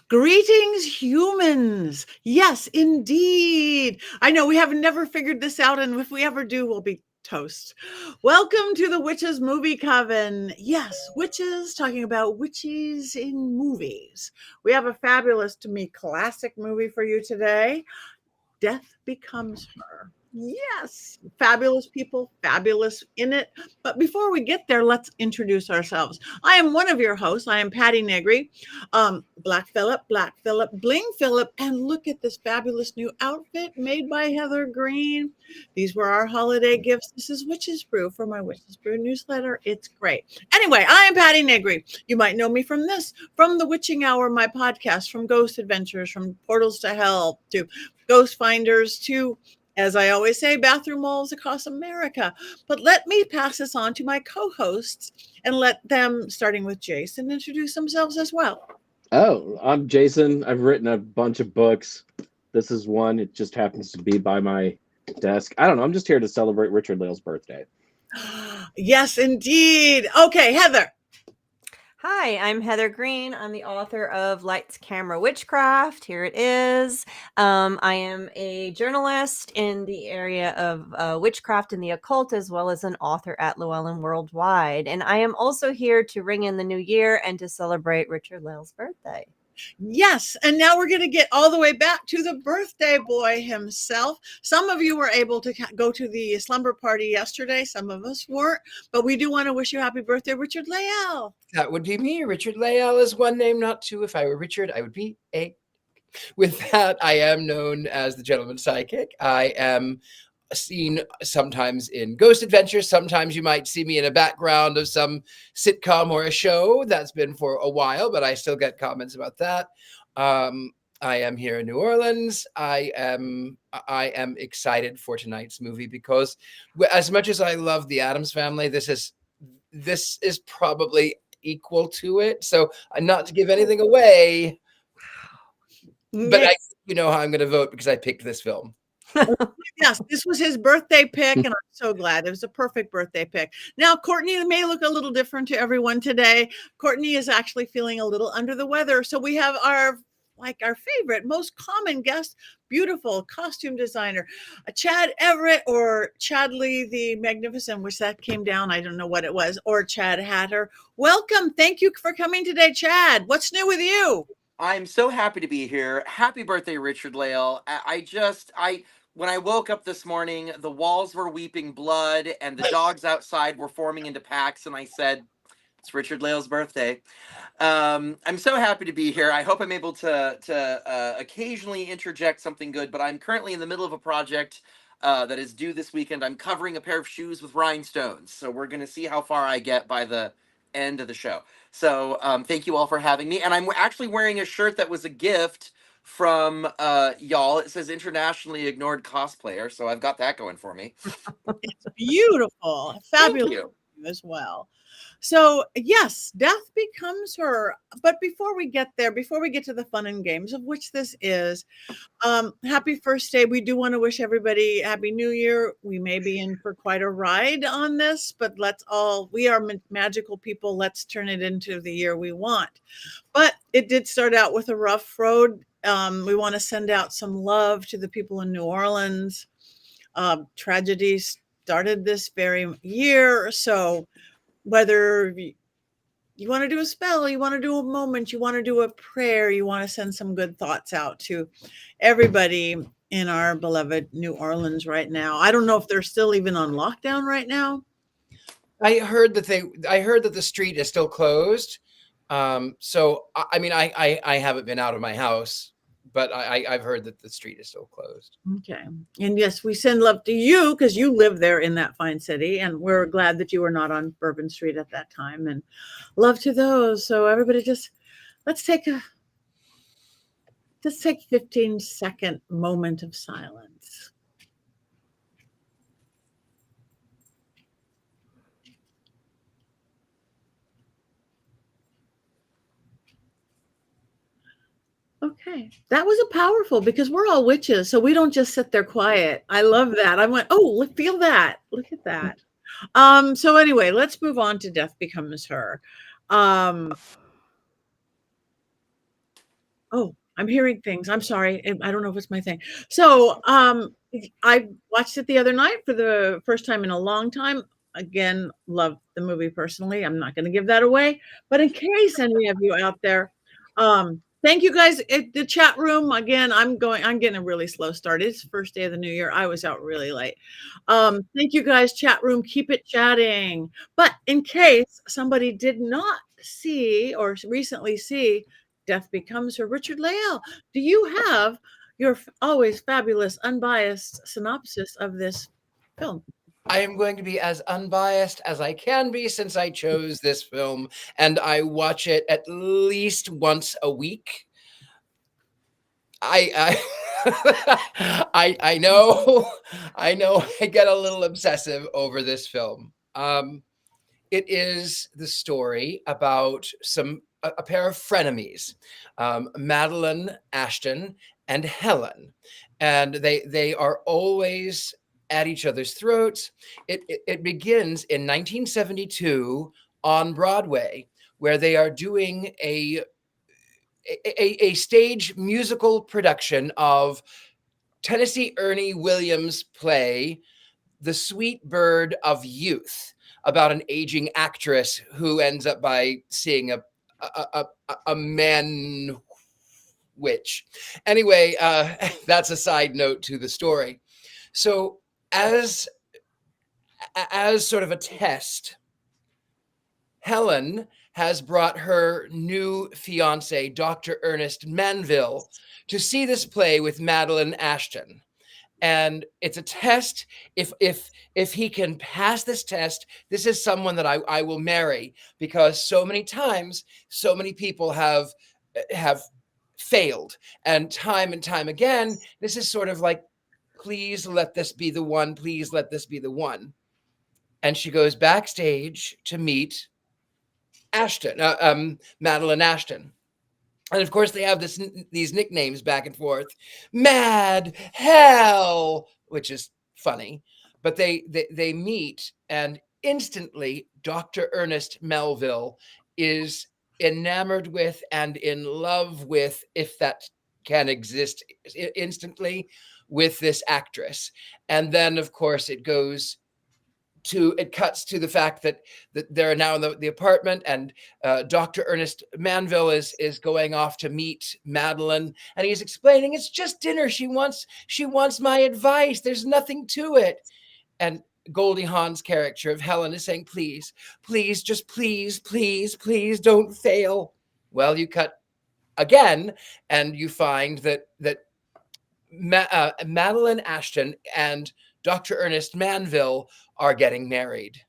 Greetings, humans. Yes, indeed. I know we have never figured this out, and if we ever do, we'll be toast. Welcome to the Witches Movie Coven. Yes, witches, talking about witches in movies. We have a fabulous, to me, classic movie for you today. Death Becomes Her. Yes, fabulous people, fabulous in it. But before we get there, let's introduce ourselves. I am one of your hosts. I am Patti Negri, Black Phillip, Bling Phillip, and look at this fabulous new outfit made by Heather Greene. These were our holiday gifts. This is Witches Brew for my Witches Brew newsletter. It's great. Anyway, I am Patti Negri. You might know me from this, from The Witching Hour, my podcast, from Ghost Adventures, from Portals to Hell, to Ghost Finders, to, as I always say, bathroom walls across America. But let me pass this on to my co-hosts and let them, starting with Jason, introduce themselves as well. Oh, I'm Jason. I've written a bunch of books. This is one. It just happens to be by my desk. I don't know. I'm just here to celebrate Richard-Lael's birthday. Yes, indeed. Okay, Heather. Hi, I'm Heather Greene. I'm the author of Lights, Camera, Witchcraft. Here it is. I am a journalist in the area of witchcraft and the occult, as well as an author at Llewellyn Worldwide. And I am also here to ring in the new year and to celebrate Richard-Lael's birthday. Yes, and now we're going to get all the way back to the birthday boy himself. Some of you were able to go to the slumber party yesterday. Some of us weren't, but we do want to wish you happy birthday, Richard-Lael. That would be me. Richard-Lael is one name, not two. If I were Richard, I would be a. With that, I am known as the Gentleman Psychic. I am seen sometimes in Ghost Adventures. Sometimes you might see me in a background of some sitcom or a show. That's been for a while, but I still get comments about that. I am here in New Orleans. I am excited for tonight's movie because as much as I love the Addams Family, this is probably equal to it. So not to give anything away, but you know how I'm going to vote because I picked this film. Yes, this was his birthday pick, and I'm so glad. It was a perfect birthday pick. Now, Courtney may look a little different to everyone today. Courtney is actually feeling a little under the weather. So we have our favorite, most common guest, beautiful costume designer, Chad Everett, or Chadley the Magnificent, which that came down, I don't know what it was, or Chad Hatter. Welcome. Thank you for coming today, Chad. What's new with you? I'm so happy to be here. Happy birthday, Richard-Lael. When I woke up this morning, the walls were weeping blood and the dogs outside were forming into packs. And I said, it's Richard-Lael's birthday. I'm so happy to be here. I hope I'm able to occasionally interject something good, but I'm currently in the middle of a project that is due this weekend. I'm covering a pair of shoes with rhinestones. So we're going to see how far I get by the end of the show. So thank you all for having me. And I'm actually wearing a shirt that was a gift from y'all. It says Internationally Ignored Cosplayer. So I've got that going for me. It's beautiful. Fabulous. Thank you as well. So yes, Death Becomes Her. But before we get there, before we get to the fun and games, of which this is, happy first day. We do want to wish everybody Happy New Year. We may be in for quite a ride on this, but we are magical people. Let's turn it into the year we want. But it did start out with a rough road. We want to send out some love to the people in New Orleans. Tragedy started this very year. So whether you want to do a spell, you want to do a moment, you want to do a prayer, you want to send some good thoughts out to everybody in our beloved New Orleans right now. I don't know if they're still even on lockdown right now. I heard that the street is still closed. So I mean, I haven't been out of my house, but I've heard that the street is still closed. Okay. And yes, we send love to you because you live there in that fine city. And we're glad that you were not on Bourbon Street at that time. And love to those. So everybody let's take a 15-second moment of silence. Okay, that was a powerful, because we're all witches, so we don't just sit there quiet. I love that. I went, oh, feel that. Look at that. So anyway, let's move on to Death Becomes Her. Oh, I'm hearing things. I'm sorry. I don't know if it's my thing. So, I watched it the other night for the first time in a long time. Again, love the movie personally. I'm not going to give that away, but in case any of you out there, thank you guys. The chat room again. I'm getting a really slow start. It's the first day of the new year. I was out really late. Thank you guys. Chat room. Keep it chatting. But in case somebody did not see or recently see Death Becomes Her, Richard-Lael, do you have your always fabulous, unbiased synopsis of this film? I am going to be as unbiased as I can be since I chose this film, and I watch it at least once a week. I I know I get a little obsessive over this film. It is the story about a pair of frenemies, Madeline Ashton and Helen, and they are always at each other's throats. It begins in 1972 on Broadway, where they are doing a stage musical production of Tennessee Ernie Williams' play, The Sweet Bird of Youth, about an aging actress who ends up by seeing a man witch. Anyway, that's a side note to the story. So as sort of a test, Helen has brought her new fiance, Dr. Ernest Manville, to see this play with Madeline Ashton. And it's a test. If he can pass this test, this is someone that I will marry, because so many times, so many people have failed, and time again, this is sort of like, please let this be the one. Please let this be the one. And she goes backstage to meet Ashton, Madeline Ashton. And of course, they have these nicknames back and forth, Mad Hell, which is funny. But they meet, and instantly, Dr. Ernest Melville is enamored with and in love with, if that can exist instantly, with this actress. And then, of course, it cuts to the fact that they're now in the apartment, and Dr. Ernest Manville is going off to meet Madeline, and he's explaining, it's just dinner. She wants my advice. There's nothing to it. And Goldie Hawn's character of Helen is saying, please, just please, don't fail. Well, you cut again, and you find that Madeline Ashton and Dr. Ernest Manville are getting married.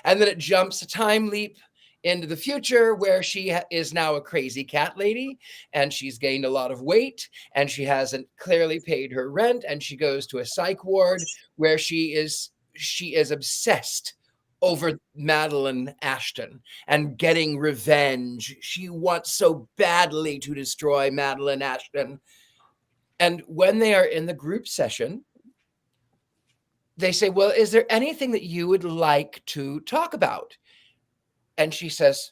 And then it jumps a time leap into the future, where she is now a crazy cat lady, and she's gained a lot of weight, and she hasn't clearly paid her rent, and she goes to a psych ward where she is obsessed over Madeline Ashton and getting revenge. She wants so badly to destroy Madeline Ashton. And when they are in the group session, they say, well, is there anything that you would like to talk about? And she says,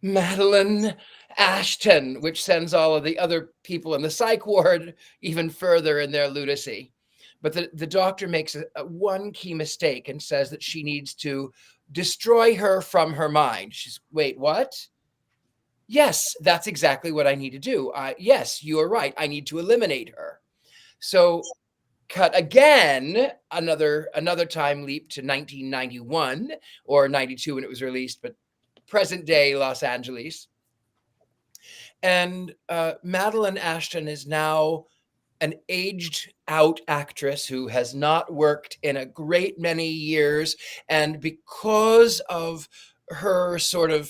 Madeline Ashton, which sends all of the other people in the psych ward even further in their lunacy. But the doctor makes one key mistake and says that she needs to destroy her from her mind. She's, wait, what? Yes, that's exactly what I need to do. Yes, you are right. I need to eliminate her. So cut again, another time leap to 1991 or 92 when it was released, but present day Los Angeles. And Madeline Ashton is now an aged out actress who has not worked in a great many years. And because of her sort of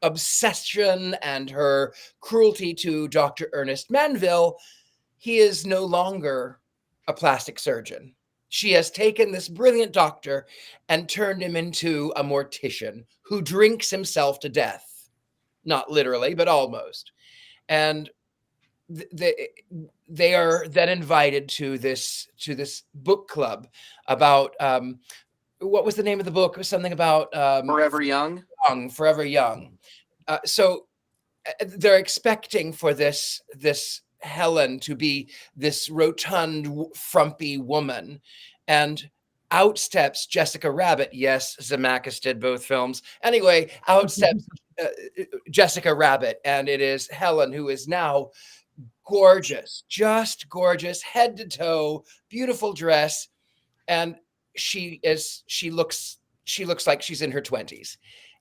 obsession and her cruelty to Dr. Ernest Manville, he is no longer a plastic surgeon. She has taken this brilliant doctor and turned him into a mortician who drinks himself to death. Not literally, but almost. And they are then invited to this book club about what was the name of the book? It was something about Forever Young. Forever Young. So they're expecting for this Helen to be this rotund, frumpy woman, and out steps Jessica Rabbit. Yes, Zemeckis did both films. Anyway, out steps Jessica Rabbit, and it is Helen, who is now gorgeous, just gorgeous, head to toe, beautiful dress, and she looks like she's in her 20s.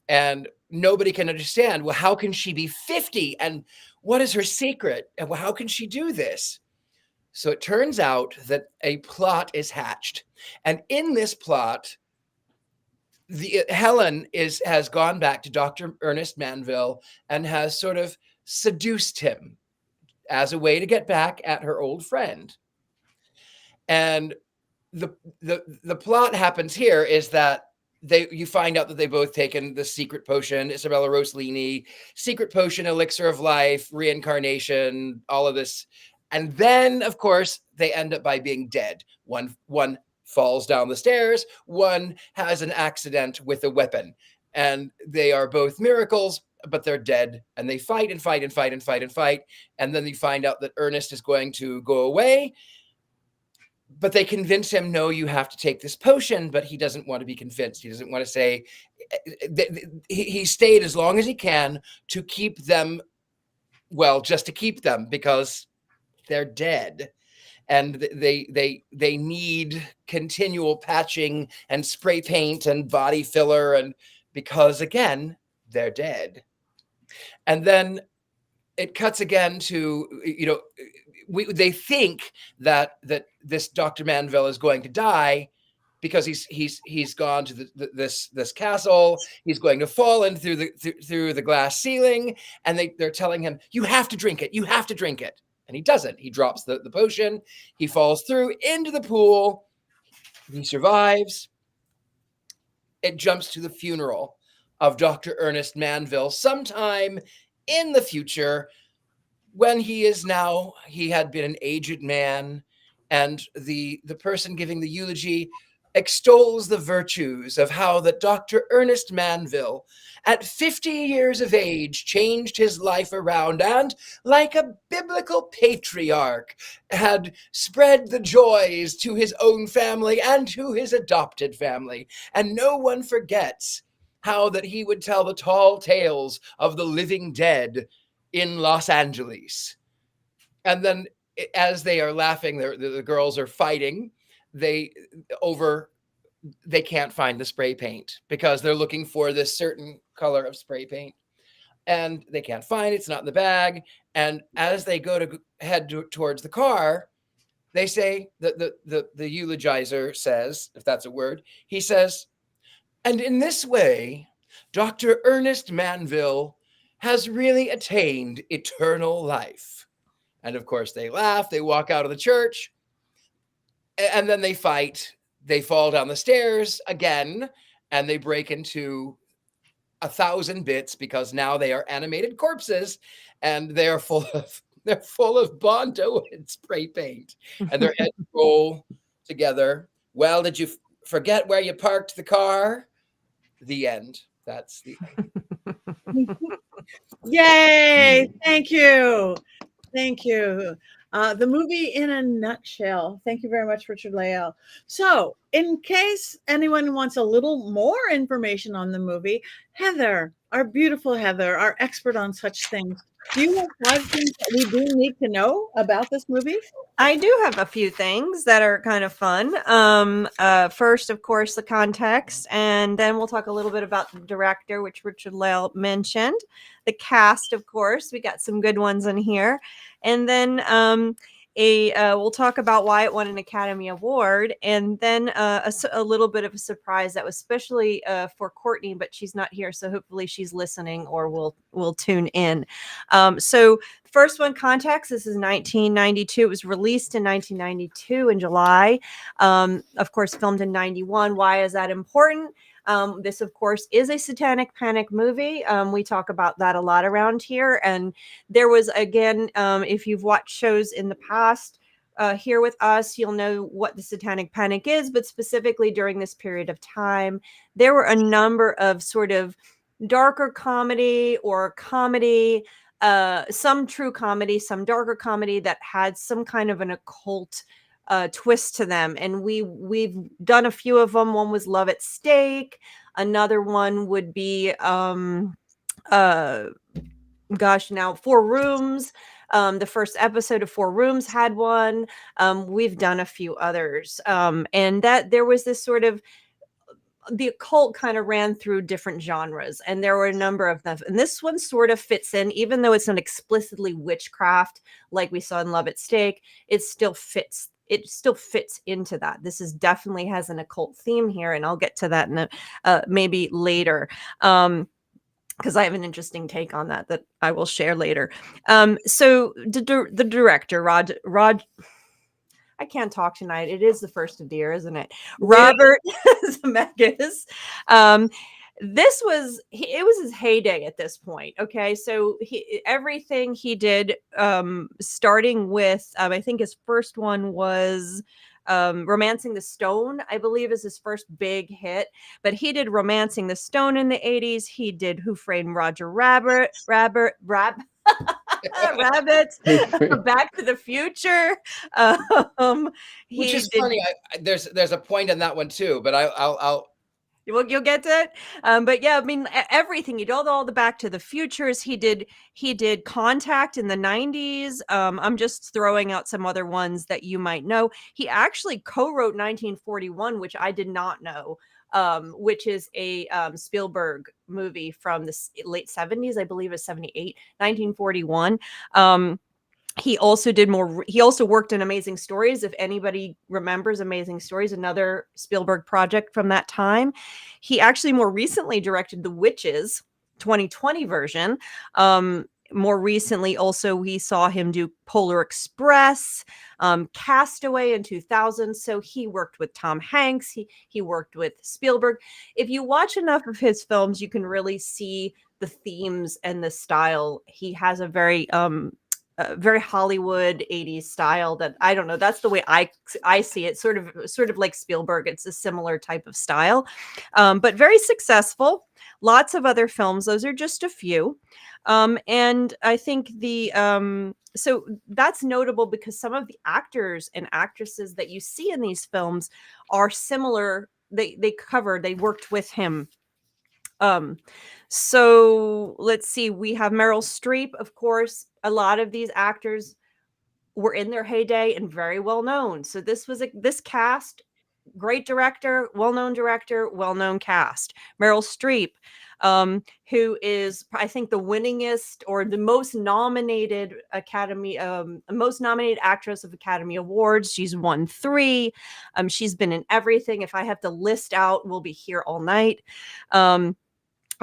And nobody can understand, well, how can she be 50? And what is her secret? And how can she do this? So it turns out that a plot is hatched. And in this plot, Helen has gone back to Dr. Ernest Manville and has sort of seduced him as a way to get back at her old friend. And the plot happens here is that you find out that they both taken the secret potion, Isabella Rossellini, secret potion, elixir of life, reincarnation, all of this. And then, of course, they end up by being dead. One falls down the stairs, one has an accident with a weapon, and they are both miracles, but they're dead. And they fight and fight and fight and fight and fight. And then they find out that Ernest is going to go away. But they convince him, no, you have to take this potion, but he doesn't want to be convinced. He doesn't want to say, he stayed as long as he can to keep them, well, just to keep them, because they're dead. And they need continual patching and spray paint and body filler, and because again, they're dead. And then it cuts again to, they think that this Dr. Manville is going to die because he's gone to this castle. He's going to fall in through the glass ceiling, and they're telling him, you have to drink it. You have to drink it. And he doesn't. He drops the potion. He falls through into the pool. He survives. It jumps to the funeral of Dr. Ernest Manville sometime in the future, when he had been an aged man, and the person giving the eulogy extols the virtues of how that Dr. Ernest Manville, at 50 years of age, changed his life around and, like a biblical patriarch, had spread the joys to his own family and to his adopted family. And no one forgets how that he would tell the tall tales of the living dead in Los Angeles. And then as they are laughing, the girls are fighting. They can't find the spray paint because they're looking for this certain color of spray paint, and they can't find it. It's not in the bag. And as they go to head towards the car, they say that the eulogizer says, if that's a word, he says, and in this way, Dr. Ernest Manville has really attained eternal life. And of course they laugh, they walk out of the church, and then they fight. They fall down the stairs again, and they break into 1,000 bits because now they are animated corpses, and they're full of Bondo and spray paint, and their heads roll together. Well, did you forget where you parked the car? The end. That's the end. Yay! Thank you. Thank you. The movie in a nutshell. Thank you very much, Richard-Lael. So, in case anyone wants a little more information on the movie, Heather, our beautiful Heather, our expert on such things, do you have 5 things that we do need to know about this movie? I do have a few things that are kind of fun. First, of course, the context, and then we'll talk a little bit about the director, which Richard-Lael mentioned. The cast, of course, we got some good ones in here. And then we'll talk about why it won an Academy Award, and then a little bit of a surprise that was especially for Courtney, but she's not here, so hopefully she's listening or will tune in. So first one, context. This is 1992. It was released in 1992 in July. Of course, filmed in 91. Why is that important? This, of course, is a satanic panic movie. We talk about that a lot around here. And there was, again, if you've watched shows in the past here with us, you'll know what the satanic panic is. But specifically during this period of time, there were a number of sort of darker comedy or comedy some true comedy, some darker comedy that had some kind of an occult twist to them. And we've done a few of them. One was Love at Stake. Another one would be now 4 Rooms. The first episode of 4 Rooms had one. We've done a few others. And that there was this sort of, the occult kind of ran through different genres, and there were a number of them. And this one sort of fits in, even though it's not explicitly witchcraft like we saw in Love at Stake, it still fits. It still fits into that. This is definitely has an occult theme here, and I'll get to that in maybe later. Because I have an interesting take on that I will share later. So the director, Rod, I can't talk tonight. It is the 1st of the year, isn't it? Robert Zemeckis. This was it was his heyday at this point. Okay, so everything he did, starting with I think his first one was Romancing the Stone, I believe, is his first big hit. But he did Romancing the Stone in the 80s. He did Who Framed Roger Rabbit, Rabbit, Back to the Future. Which is funny. There's a point in that one too, but I'll you'll get to it. But yeah, I mean, everything. He did all the Back to the Futures. He did Contact in the 90s. I'm just throwing out some other ones that you might know. He actually co-wrote 1941, which I did not know, which is a Spielberg movie from the late 70s. I believe it's 78, 1941. He also he also worked in Amazing Stories. If anybody remembers Amazing Stories, another Spielberg project from that time. He actually more recently directed The Witches 2020 version. More recently, also, we saw him do Polar Express, Castaway in 2000. So he worked with Tom Hanks. He worked with Spielberg. If you watch enough of his films, you can really see the themes and the style. He has a very Hollywood 80s style that, I don't know, that's the way I see it, sort of like Spielberg. It's a similar type of style, but very successful. Lots of other films. Those are just a few. And I think so that's notable because some of the actors and actresses that you see in these films are similar. They worked with him. So let's see, we have Meryl Streep, of course. A lot of these actors were in their heyday and very well known. So this cast, great director, well-known cast. Meryl Streep, who is, I think, the winningest or the most nominated actress of Academy Awards. She's won 3. She's been in everything. If I have to list out, we'll be here all night. Of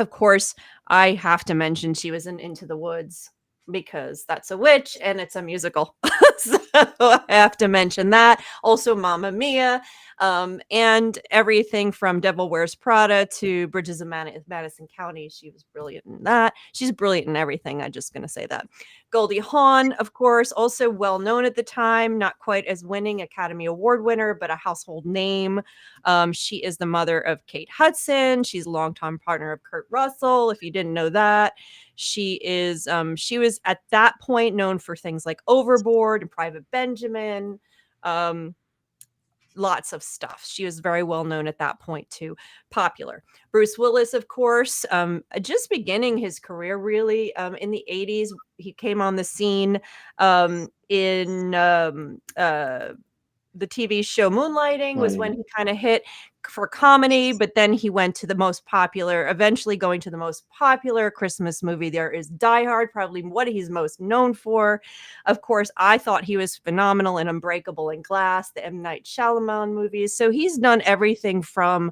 course, I have to mention she was in Into the Woods because that's a witch and it's a musical. So I have to mention that. Also, Mamma Mia, and everything from Devil Wears Prada to Bridges of Madison County. She was brilliant in that. She's brilliant in everything. I'm just going to say that. Goldie Hawn, of course, also well known at the time, not quite as winning Academy Award winner, but a household name. She is the mother of Kate Hudson. She's a longtime partner of Kurt Russell. If you didn't know that, she was at that point known for things like Overboard and Private Benjamin. Lots of stuff. She was very well known at that point too. Popular. Bruce Willis, of course, just beginning his career really in the 80s. He came on the scene in the TV show Moonlighting was when he kind of hit for comedy, but then he went to eventually going to the most popular Christmas movie there is Die Hard, probably what he's most known for. Of course, I thought he was phenomenal in Unbreakable and Glass, the M. Night Shyamalan movies. So he's done everything from,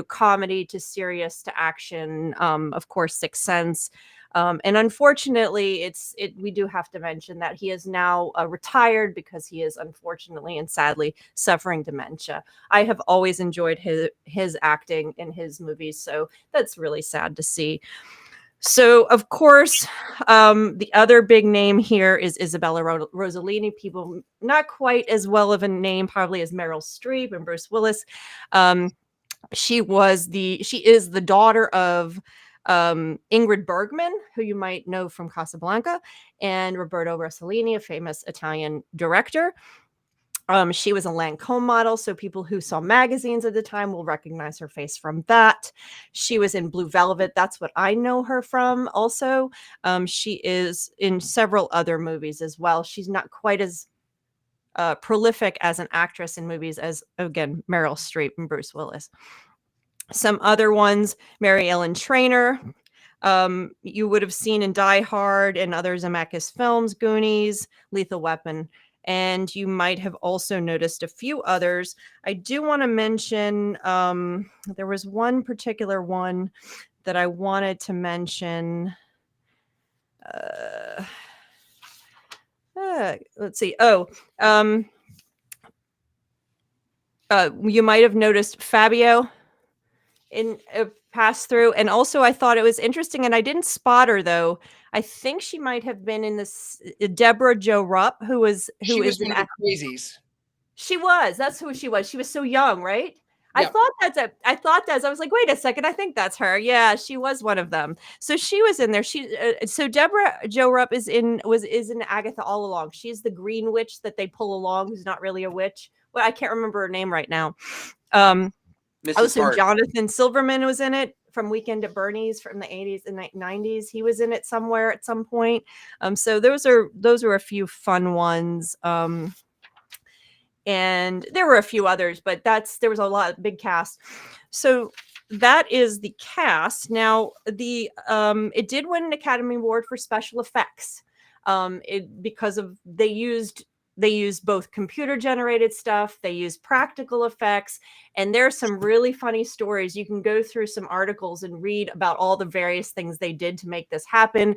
comedy to serious to action. Of course, Sixth Sense. And unfortunately, we do have to mention that he is now retired because he is unfortunately and sadly suffering dementia. I have always enjoyed his acting in his movies, so that's really sad to see. So, of course, the other big name here is Isabella Rossellini. People not quite as well of a name probably as Meryl Streep and Bruce Willis. She is the daughter of Ingrid Bergman, who you might know from Casablanca, and Roberto Rossellini, a famous Italian director. She was a Lancôme model, so people who saw magazines at the time will recognize her face from that. She was in Blue Velvet. That's what I know her from also. She is in several other movies as well. She's not quite as prolific as an actress in movies as, again, Meryl Streep and Bruce Willis. Some other ones, Mary Ellen Trainor, you would have seen in Die Hard and other Zemeckis films, Goonies, Lethal Weapon, and you might have also noticed a few others. I do want to mention, there was one particular one that I wanted to mention. Let's see. You might have noticed Fabio in pass through, and also I thought it was interesting, and I didn't spot her though. I think she might have been in this Deborah Jo Rupp, who was one of the crazies. She was. That's who she was. She was so young, right? Yeah. I thought that. I was like, wait a second. I think that's her. Yeah, she was one of them. So she was in there. So Deborah Jo Rupp is in Agatha all along. She's the green witch that they pull along, who's not really a witch. Well, I can't remember her name right now. Also, Hart. Jonathan Silverman was in it from Weekend at Bernie's from the 80s and 90s. He was in it somewhere at some point. So those are a few fun ones. And there were a few others, but there was a lot big cast. So that is the cast. Now it did win an Academy Award for special effects. Because of they used both computer generated stuff, they used practical effects, and there's some really funny stories. You can go through some articles and read about all the various things they did to make this happen.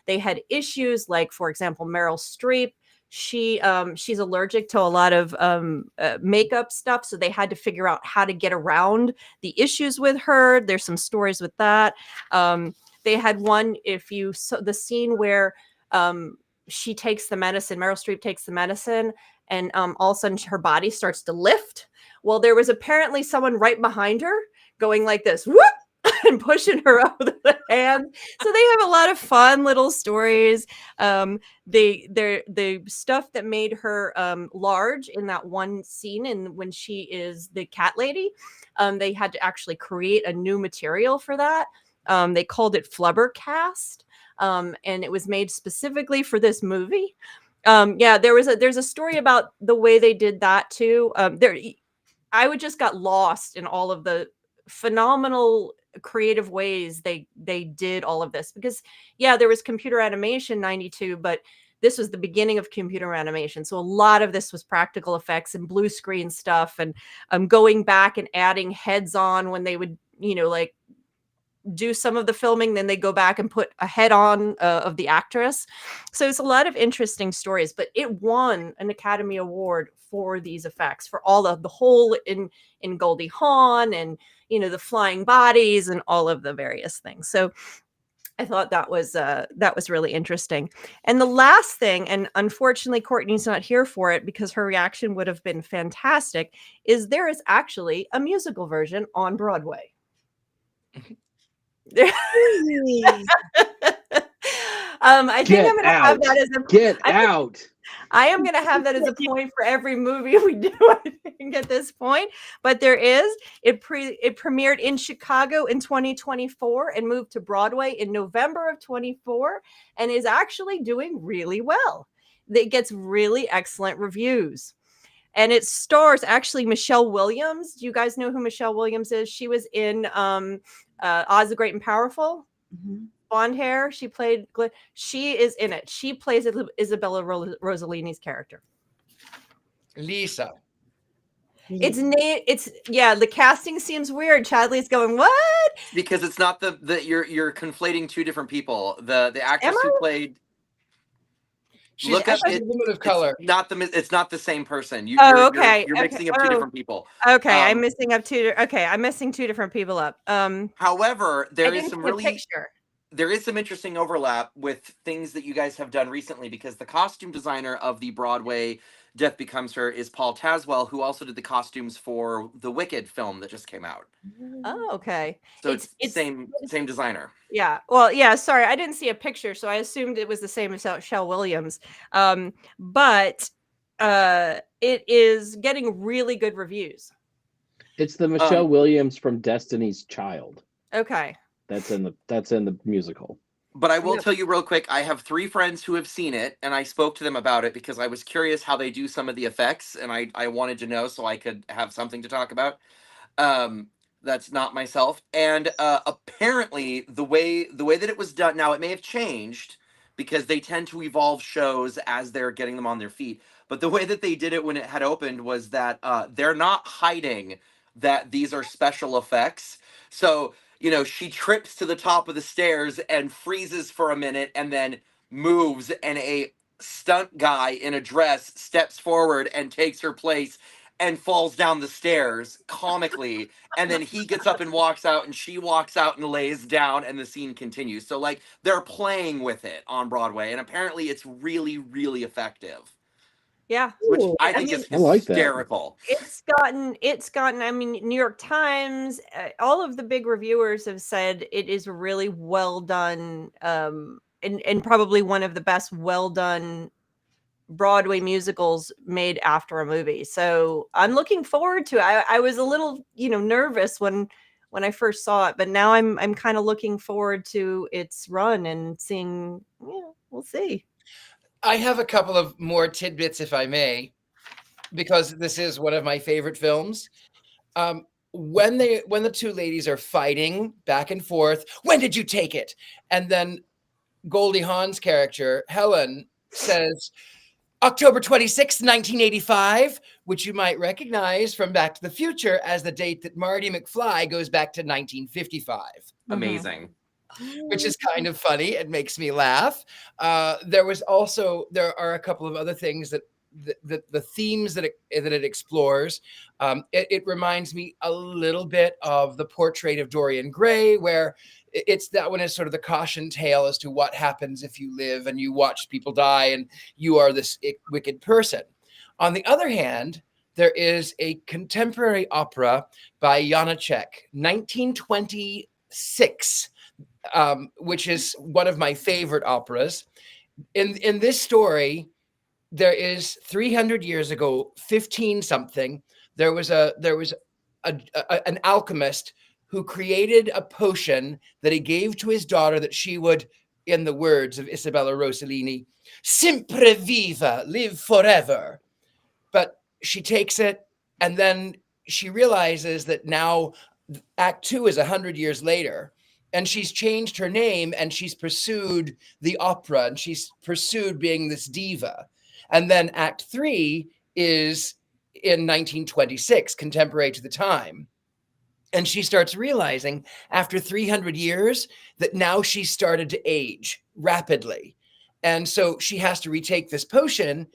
They had issues like, for example, Meryl Streep. She's allergic to a lot of makeup stuff, so they had to figure out how to get around the issues with her. There's some stories with that. They had one, if you saw the scene where she takes the medicine, Meryl Streep takes the medicine, and all of a sudden her body starts to lift. Well, there was apparently someone right behind her going like this, whoop, and pushing her up with the hand. So they have a lot of fun little stories. The stuff that made her large in that one scene, and when she is the cat lady, they had to actually create a new material for that. They called it Flubber Cast. And it was made specifically for this movie. There's a story about the way they did that too. I would just got lost in all of the phenomenal creative ways they did all of this, because there was computer animation 92, but this was the beginning of computer animation. So a lot of this was practical effects and blue screen stuff, and going back and adding heads on when they would, like do some of the filming, then they go back and put a head on of the actress. So it's a lot of interesting stories, but it won an Academy Award for these effects, for all of the hole in Goldie Hawn, and the flying bodies and all of the various things. So I thought that was really interesting. And the last thing, and unfortunately Courtney's not here for it because her reaction would have been fantastic, is there is actually a musical version on Broadway. I think I'm going to have that as I am going to have that as a point for every movie we do, I think, at this point. But it premiered in Chicago in 2024 and moved to Broadway in November of 24, and is actually doing really well. It gets really excellent reviews. And it stars actually Michelle Williams. Do you guys know who Michelle Williams is? She was in Oz the Great and Powerful. Mm-hmm. Blonde hair. She is in it. She plays Isabella Rossellini's character. Lisa. The casting seems weird. Chadley's going, what? Because it's not you're conflating two different people. The actress who played. Look up a woman of color. It's not the same person. Okay. You're mixing up two different people. Okay, I'm missing two different people up. However, there is some interesting overlap with things that you guys have done recently, because the costume designer of the Broadway Death Becomes Her is Paul Tazwell, who also did the costumes for the Wicked film that just came out. Oh, okay. So it's same designer. Yeah. Well, yeah, sorry. I didn't see a picture, so I assumed it was the same as Shel Williams. But it is getting really good reviews. It's the Michelle Williams from Destiny's Child. Okay. That's in the musical. But I will tell you real quick, I have 3 friends who have seen it, and I spoke to them about it because I was curious how they do some of the effects, and I wanted to know so I could have something to talk about. That's not myself. And apparently the way that it was done, now it may have changed because they tend to evolve shows as they're getting them on their feet. But the way that they did it when it had opened was that they're not hiding that these are special effects. So, you know, she trips to the top of the stairs and freezes for a minute and then moves, and a stunt guy in a dress steps forward and takes her place and falls down the stairs comically, and then he gets up and walks out, and she walks out and lays down, and the scene continues. So like they're playing with it on Broadway, and apparently it's really, really effective. Yeah. Which I think is hysterical. It's gotten, I mean, New York Times, all of the big reviewers have said it is really well done, and probably one of the best well done Broadway musicals made after a movie. So I'm looking forward to it. I was a little, nervous when I first saw it, but now I'm kind of looking forward to its run and seeing, we'll see. I have a couple of more tidbits, if I may, because this is one of my favorite films. When the 2 ladies are fighting back and forth, when did you take it? And then Goldie Hawn's character, Helen, says, October 26th, 1985, which you might recognize from Back to the Future as the date that Marty McFly goes back to 1955. Amazing. Which is kind of funny. It makes me laugh. There are a couple of other things that the themes that it explores. It reminds me a little bit of The Portrait of Dorian Gray, where that one is sort of the caution tale as to what happens if you live and you watch people die and you are this wicked person. On the other hand, there is a contemporary opera by Janacek, 1926, which is one of my favorite operas. In this story, there is 300 years ago, 15 something, there was an alchemist who created a potion that he gave to his daughter that she would, in the words of Isabella Rossellini, sempre viva, live forever. But she takes it, and then she realizes that now Act 2 is 100 years later, and she's changed her name, and she's pursued the opera, and she's pursued being this diva. And then Act 3 is in 1926, contemporary to the time. And she starts realizing after 300 years that now she's started to age rapidly. And so she has to retake this potion,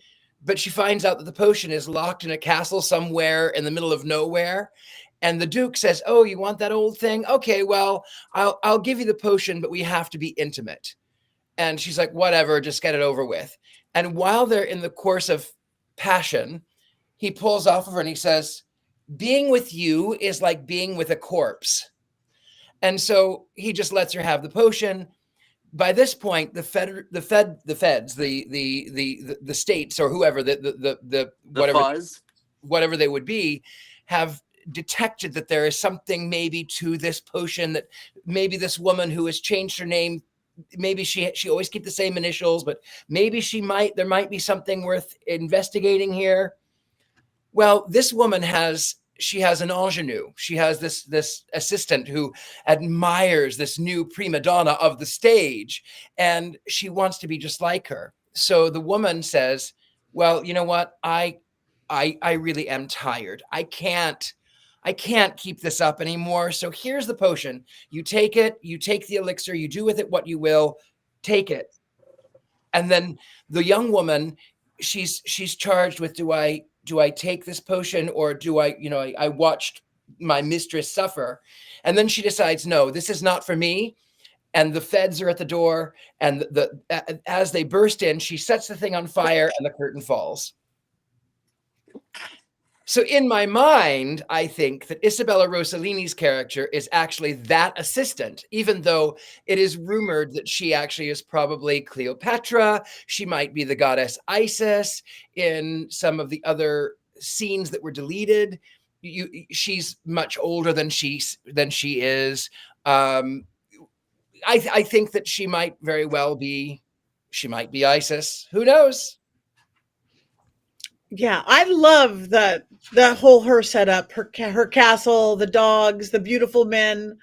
but she finds out that the potion is locked in a castle somewhere in the middle of nowhere. And the Duke says, oh, you want that old thing? Okay, well, I'll give you the potion, but we have to be intimate. And she's like, whatever, just get it over with. And while they're in the course of passion, he pulls off of her and he says, being with you is like being with a corpse. And so he just lets her have the potion. By this point, the feds, the states, or whoever, whatever they would be, have detected that there is something maybe to this potion, that maybe this woman who has changed her name, maybe she always keep the same initials, but maybe there might be something worth investigating here. Well, this woman has an ingenue. She has this assistant who admires this new prima donna of the stage, and she wants to be just like her. So the woman says, well, you know what? I really am tired. I can't keep this up anymore. So here's the potion. You take it, you take the elixir, you do with it what you will, take it. And then the young woman, she's charged with, do I take this potion, or do I watched my mistress suffer? And then she decides, no, this is not for me. And the feds are at the door, and as they burst in, she sets the thing on fire and the curtain falls. So in my mind, I think that Isabella Rossellini's character is actually that assistant, even though it is rumored that she actually is probably Cleopatra. She might be the goddess Isis in some of the other scenes that were deleted. She's much older than she is. I think that she might very well be. She might be Isis. Who knows? Yeah, I love the whole her setup, her castle, the dogs, the beautiful men.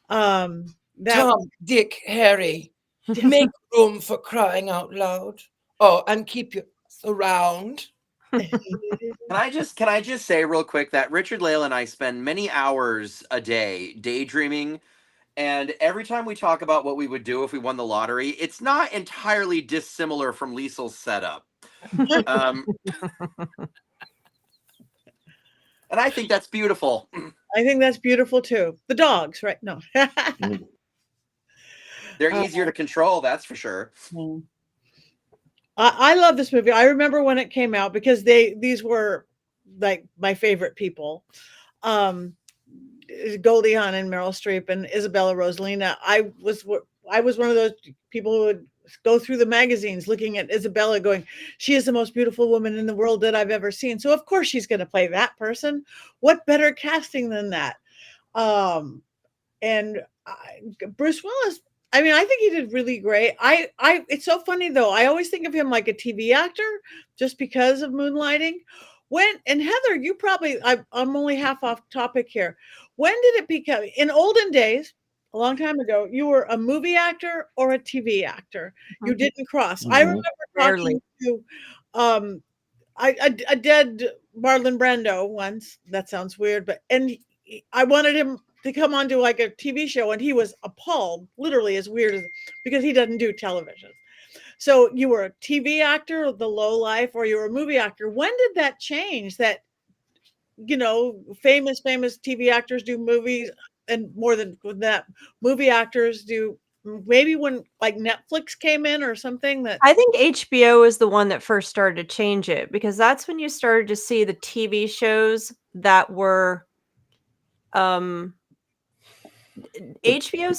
That Tom, Dick, Harry, make room for crying out loud. Oh, and keep you around. Can I just say real quick that Richard-Lael and I spend many hours a day daydreaming, and every time we talk about what we would do if we won the lottery, it's not entirely dissimilar from Liesel's setup. And I think that's beautiful. I think that's beautiful too. The dogs, right? No. They're easier to control, that's for sure. I love this movie. I remember when it came out because these were like my favorite people. Goldie Hawn and Meryl Streep and Isabella Rossellini. I was one of those people who would go through the magazines looking at Isabella going, she is the most beautiful woman in the world that I've ever seen. So of course she's going to play that person. What better casting than that? Bruce Willis, I mean, I think he did really great. It's so funny though. I always think of him like a TV actor just because of Moonlighting. And Heather, you probably, I'm only half off topic here. When did it become, in olden days, a long time ago, you were a movie actor or a TV actor. You didn't cross. I remember talking to a dead Marlon Brando once. That sounds weird, and I wanted him to come onto like a TV show, and he was appalled, literally as weird as, because he doesn't do television. So you were a TV actor, the low life, or you were a movie actor. When did that change? That, famous TV actors do movies, and more than that, movie actors do, maybe when like Netflix came in or something. That I think HBO is the one that first started to change it, because that's when you started to see the TV shows that were HBO's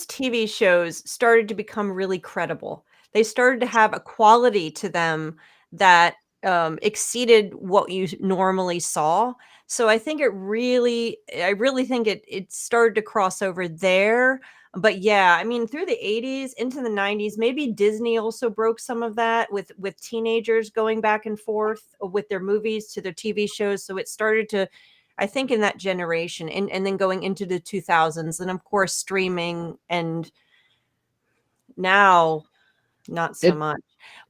TV shows started to become really credible. They started to have a quality to them that exceeded what you normally saw. So I think I really think it started to cross over there. But yeah, I mean, through the 80s into the 90s, maybe Disney also broke some of that with teenagers going back and forth with their movies to their TV shows. So it started to, I think, in that generation, and then going into the 2000s, and of course streaming, and now not so much.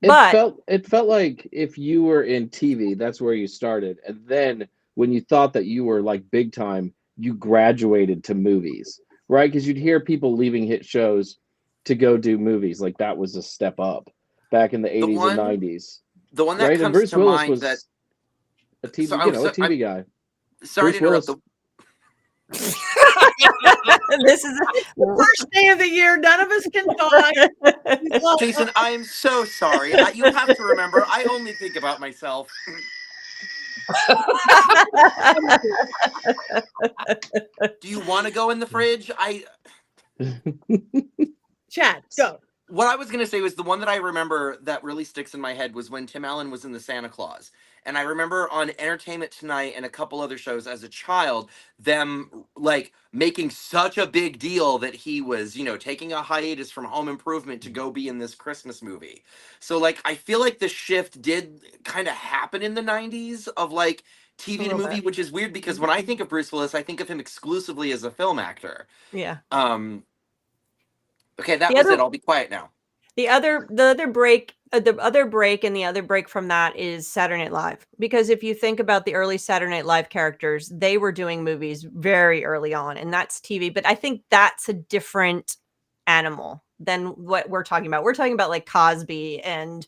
But it felt like if you were in TV, that's where you started, and then when you thought that you were like big time, you graduated to movies, right? Because you'd hear people leaving hit shows to go do movies. Like that was a step up back in the 80s and 90s. The one that right? comes And Bruce to Willis mind was that a TV, so, a TV guy. Sorry Bruce to interrupt. this is first day of the year, none of us can talk. Jason, I'm so sorry. You have to remember, I only think about myself. Do you want to go in the fridge? Chad, go. What I was going to say was the one that I remember that really sticks in my head was when Tim Allen was in the Santa Claus. And I remember on Entertainment Tonight and a couple other shows as a child, them like making such a big deal that he was, taking a hiatus from Home Improvement to go be in this Christmas movie. So like, I feel like the shift did kind of happen in the 90s of like TV to movie, which is weird because when I think of Bruce Willis, I think of him exclusively as a film actor. Yeah. Okay, that was it. I'll be quiet now. The other break and the other break from that is Saturday Night Live. Because if you think about the early Saturday Night Live characters, they were doing movies very early on, and that's TV. But I think that's a different animal than what we're talking about. We're talking about like Cosby and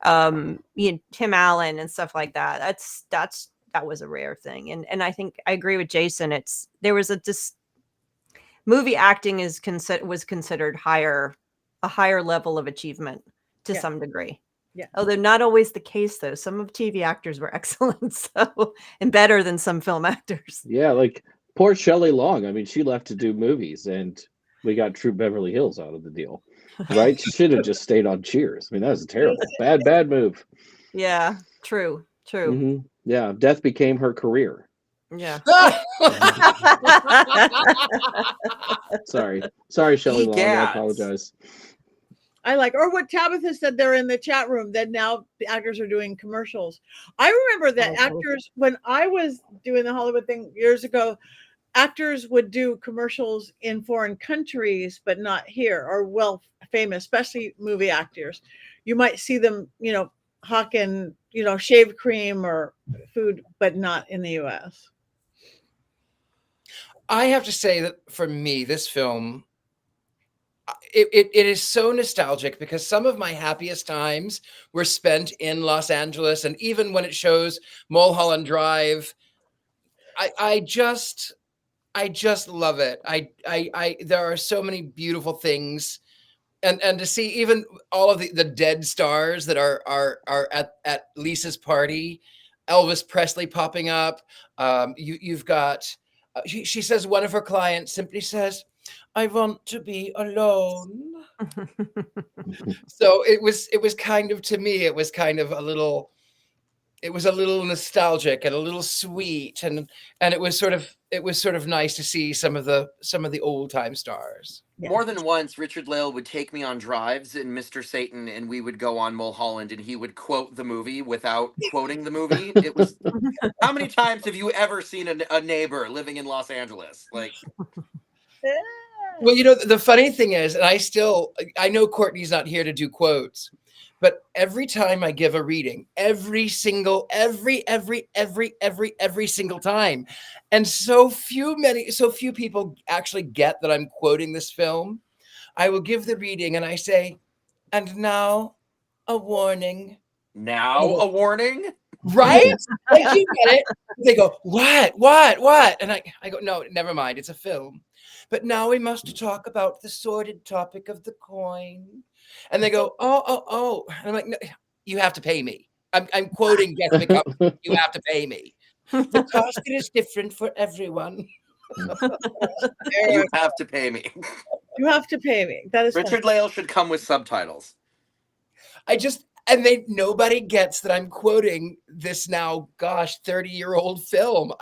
Tim Allen and stuff like that. That was a rare thing. And I think I agree with Jason. Movie acting was considered a higher level of achievement to some degree. Yeah. Although not always the case, though. Some of TV actors were excellent, so and better than some film actors. Yeah, like poor Shelley Long. I mean, she left to do movies, and we got True Beverly Hills out of the deal, right? She should have just stayed on Cheers. I mean, that was a terrible, bad move. Yeah, true. Yeah, death became her career. Yeah. Sorry, Shelley Long. I apologize. I like, or what Tabitha said there in the chat room, that now the actors are doing commercials. I remember that actors, when I was doing the Hollywood thing years ago, actors would do commercials in foreign countries, but not here, or well famous, especially movie actors. You might see them, hawking, shave cream or food, but not in the US. I have to say that for me, this film, it is so nostalgic because some of my happiest times were spent in Los Angeles, and even when it shows Mulholland Drive, I just love it. I there are so many beautiful things, and to see even all of the dead stars that are at Lisa's party, Elvis Presley popping up. You've got. She says one of her clients simply says, "I want to be alone." So it was kind of, to me, it was kind of a little nostalgic and a little sweet, and it was sort of nice to see some of the old time stars. Yeah. More than once, Richard-Lael would take me on drives in Mr. Satan, and we would go on Mulholland, and he would quote the movie without quoting the movie. It was, how many times have you ever seen a neighbor living in Los Angeles? Like, well, the funny thing is, and I know Courtney's not here to do quotes, but every time I give a reading, every single time, and so few people actually get that I'm quoting this film, I will give the reading and I say, "And now a warning." now a warning? Right? Like, you get it. They go, what? And I go, "No, never mind. It's a film. But now we must talk about the sordid topic of the coin." And they go, oh. And I'm like, "No, you have to pay me." I'm quoting Get McCup. "You have to pay me. The cost is different for everyone." You have to pay me. You have to pay me. That is Richard-Lael should come with subtitles. Nobody gets that I'm quoting this now, 30-year-old film.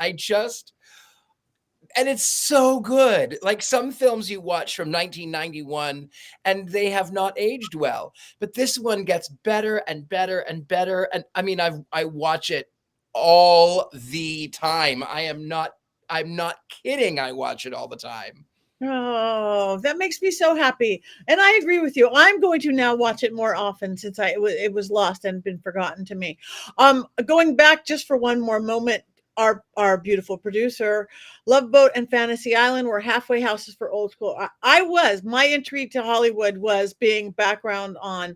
And it's so good. Like some films you watch from 1991 and they have not aged well, but this one gets better and better and better. And I mean, I watch it all the time. I'm not kidding. I watch it all the time. Oh, that makes me so happy. And I agree with you. I'm going to now watch it more often since it was lost and been forgotten to me. Going back just for one more moment, our beautiful producer, Love Boat and Fantasy Island were halfway houses for old school. My entry to Hollywood was being background on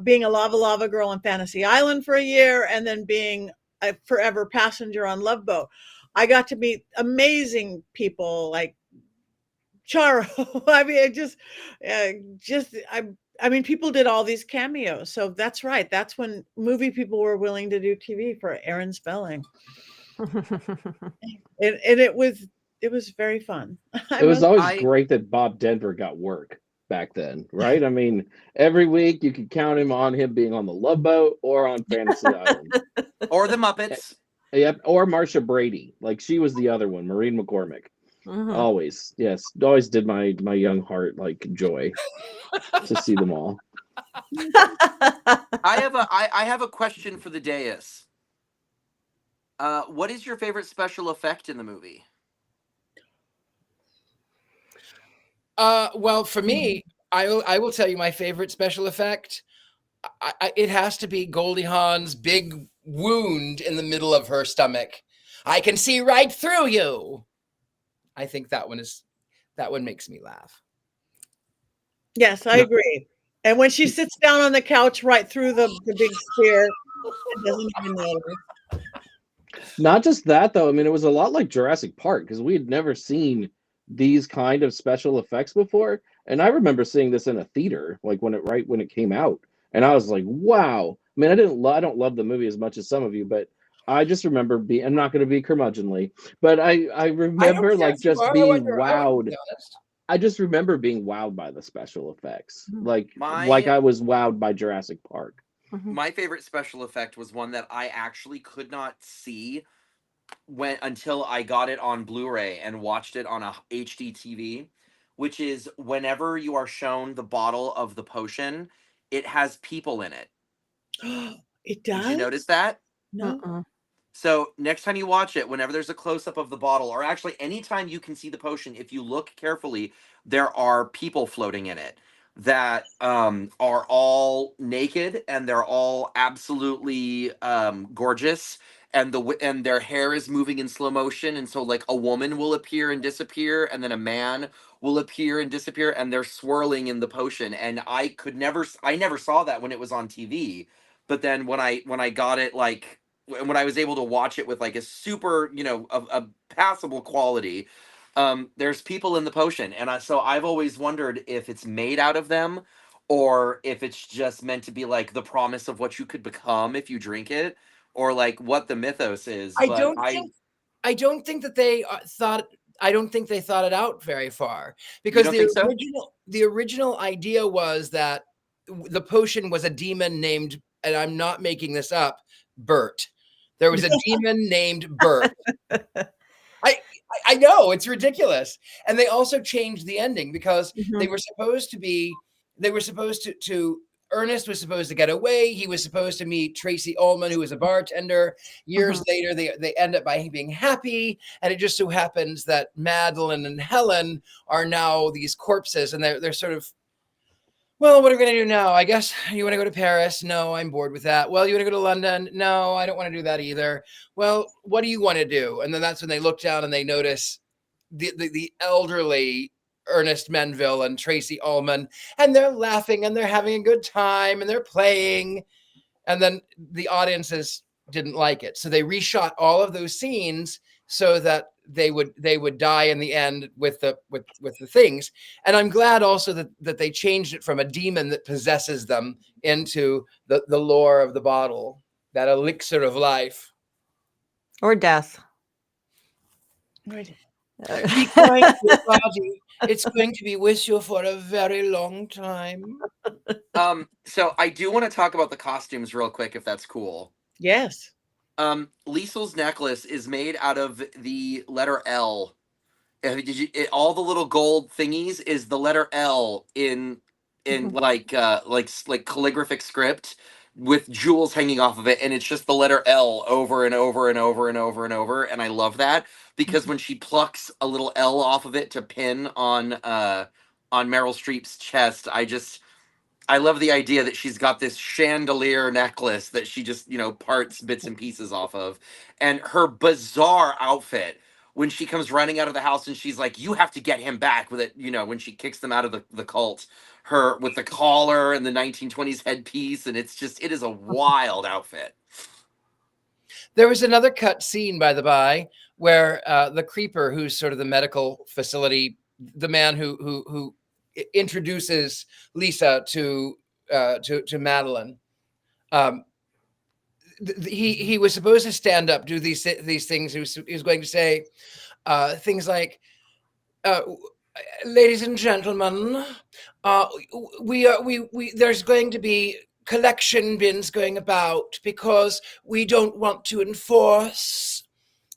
being a lava girl on Fantasy Island for a year, and then being a forever passenger on Love Boat. I got to meet amazing people like Charo. I mean, people did all these cameos. So that's right. That's when movie people were willing to do TV for Aaron Spelling. And it was very fun. It was always great that Bob Denver got work back then, right? I mean, every week you could count him being on the Love Boat or on Fantasy Island. Or the Muppets. Yep, or Marsha Brady. Like, she was the other one, Maureen McCormick. Always, yes. Always did my young heart like joy to see them all. I have a question for the dais. What is your favorite special effect in the movie? Well, for me, I will tell you my favorite special effect. It has to be Goldie Hawn's big wound in the middle of her stomach. "I can see right through you." I think that one makes me laugh. Yes, I agree. And when she sits down on the couch right through the big spear, it doesn't even matter. Not just that, though. I mean, it was a lot like Jurassic Park because we had never seen these kind of special effects before. And I remember seeing this in a theater, like when it came out. And I was like, wow, I mean, I don't love the movie as much as some of you, but I just remember I'm not going to be curmudgeonly, but I I don't remember care like if you just are. being I want to wowed. be honest. I just remember being wowed by the special effects, like My I was wowed by Jurassic Park. my favorite special effect was one that I actually could not see until I got it on Blu-ray and watched it on a HD TV, which is whenever you are shown the bottle of the potion, it has people in it. It Did does? you notice that? No. Mm-mm. So next time you watch it, whenever there's a close-up of the bottle, or actually anytime you can see the potion, if you look carefully, there are people floating in it that are all naked and they're all absolutely gorgeous, and and their hair is moving in slow motion, and so like a woman will appear and disappear, and then a man will appear and disappear, and they're swirling in the potion. And I never saw that when it was on TV, but then when I got it, like when I was able to watch it with like a super, a passable quality, there's people in the potion. And so I've always wondered if it's made out of them or if it's just meant to be like the promise of what you could become if you drink it, or like what the mythos is. I But don't think that they thought. I don't think they thought it out very far, You because don't think so? the original idea was that the potion was a demon named, and I'm not making this up, Bert. There was a demon named Bert. I know, it's ridiculous. And they also changed the ending because they were supposed to Ernest was supposed to get away. He was supposed to meet Tracy Ullman, who was a bartender. Years later, they end up by being happy. And it just so happens that Madeline and Helen are now these corpses, and they're sort of, well, what are we going to do now? I guess you want to go to Paris? No, I'm bored with that. Well, you want to go to London? No, I don't want to do that either. Well, what do you want to do? And then that's when they look down and they notice the elderly Ernest Menville and Tracy Ullman, and they're laughing and they're having a good time and they're playing. And then the audiences didn't like it. So they reshot all of those scenes so that they would die in the end with the things. And I'm glad also that they changed it from a demon that possesses them into the lore of the bottle, that elixir of life. Or death. Right. Be kind to your body. It's going to be with you for a very long time. So I do want to talk about the costumes real quick, if that's cool. Yes. Liesel's necklace is made out of the letter L. All the little gold thingies is the letter L in like calligraphic script with jewels hanging off of it, and it's just the letter L over and over and over and over and over. And I love that because when she plucks a little L off of it to pin on Meryl Streep's chest, I love the idea that she's got this chandelier necklace that she just, parts bits and pieces off of. And her bizarre outfit when she comes running out of the house and she's like, you have to get him back with it, when she kicks them out of the cult, her with the collar and the 1920s headpiece. And it is a wild outfit. There was another cut scene, by the by, where the creeper, who's sort of the medical facility, the man who introduces Lisa to Madeline. He was supposed to stand up, do these things. He was going to say things like, "Ladies and gentlemen, there's going to be collection bins going about because we don't want to enforce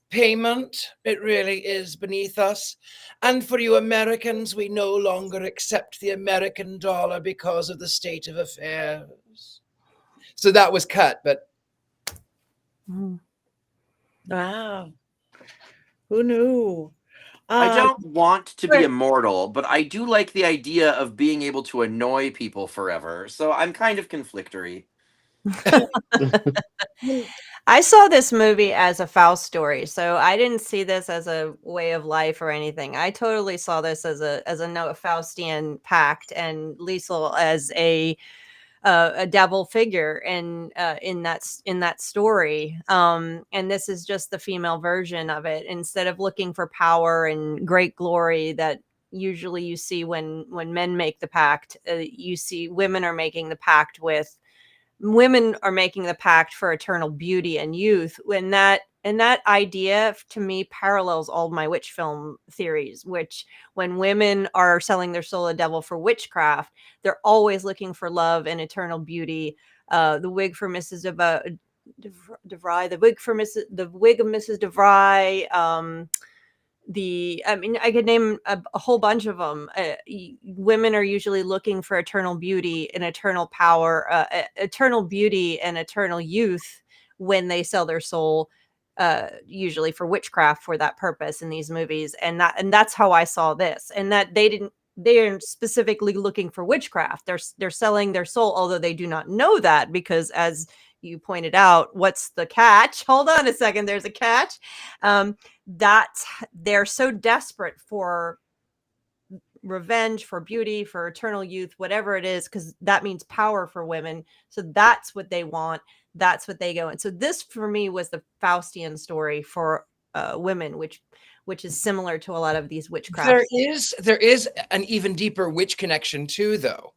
payment. It really is beneath us. And for you Americans, we no longer accept the American dollar because of the state of affairs." So that was cut, but Wow. Who knew? I don't want to be immortal, but I do like the idea of being able to annoy people forever. So I'm kind of conflictory. I saw this movie as a Faust story, so I didn't see this as a way of life or anything. I totally saw this as a Faustian pact, and Liesel as a devil figure in that story. And this is just the female version of it. Instead of looking for power and great glory that usually you see when men make the pact, you see women are making the pact with women are making the pact for eternal beauty and youth. And that idea to me parallels all my witch film theories, which when women are selling their soul to the devil for witchcraft, they're always looking for love and eternal beauty. The wig for Mrs. DeVry, the wig of Mrs. DeVry, I mean, I could name a whole bunch of them. Women are usually looking for eternal beauty and eternal power, eternal beauty and eternal youth when they sell their soul, usually for witchcraft for that purpose in these movies. And that's how I saw this. And that they aren't specifically looking for witchcraft. They're selling their soul, although they do not know that, because as you pointed out, what's the catch? Hold on a second. There's a catch. That's they're so desperate for revenge, for beauty, for eternal youth, whatever it is, because that means power for women. So that's what they want. That's what they go. And so this for me was the Faustian story for women, which is similar to a lot of these witchcraft. There is an even deeper witch connection too, though.